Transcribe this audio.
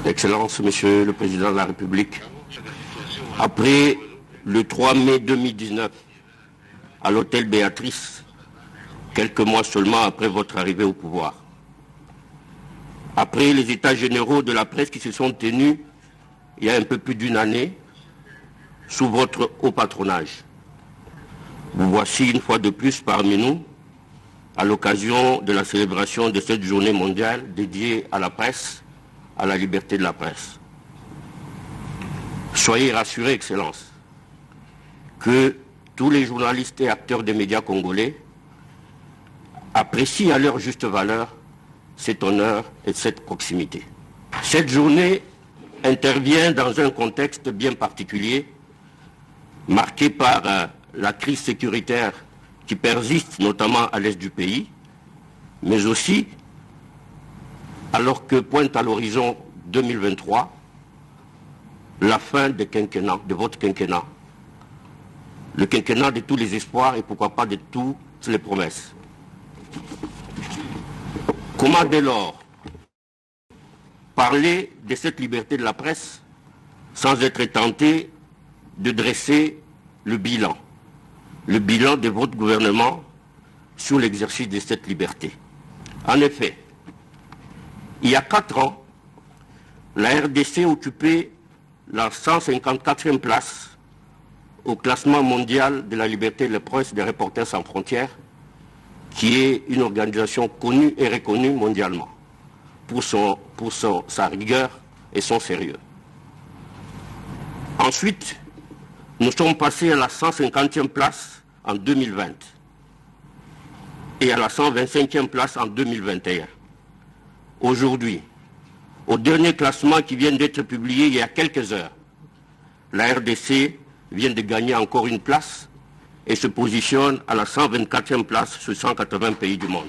Excellence, Monsieur le Président de la République, après le 3 mai 2019, à l'hôtel Béatrice, quelques mois seulement après votre arrivée au pouvoir, après les états généraux de la presse qui se sont tenus il y a un peu plus d'une année, sous votre haut patronage, vous voici une fois de plus parmi nous, à l'occasion de la célébration de cette journée mondiale dédiée à la presse, à la liberté de la presse. Soyez rassurés, Excellence, que tous les journalistes et acteurs des médias congolais apprécient à leur juste valeur cet honneur et cette proximité. Cette journée intervient dans un contexte bien particulier, marqué par la crise sécuritaire qui persiste notamment à l'est du pays, mais aussi alors que pointe à l'horizon 2023 la fin du quinquennat, de votre quinquennat, le quinquennat de tous les espoirs et pourquoi pas de toutes les promesses. Comment dès lors parler de cette liberté de la presse sans être tenté de dresser le bilan de votre gouvernement sur l'exercice de cette liberté? En effet, il y a 4 ans, la RDC occupait la 154e place au classement mondial de la liberté de la presse des Reporters sans frontières, qui est une organisation connue et reconnue mondialement pour sa rigueur et son sérieux. Ensuite, nous sommes passés à la 150e place en 2020 et à la 125e place en 2021. Aujourd'hui, au dernier classement qui vient d'être publié il y a quelques heures, la RDC vient de gagner encore une place et se positionne à la 124e place sur 180 pays du monde.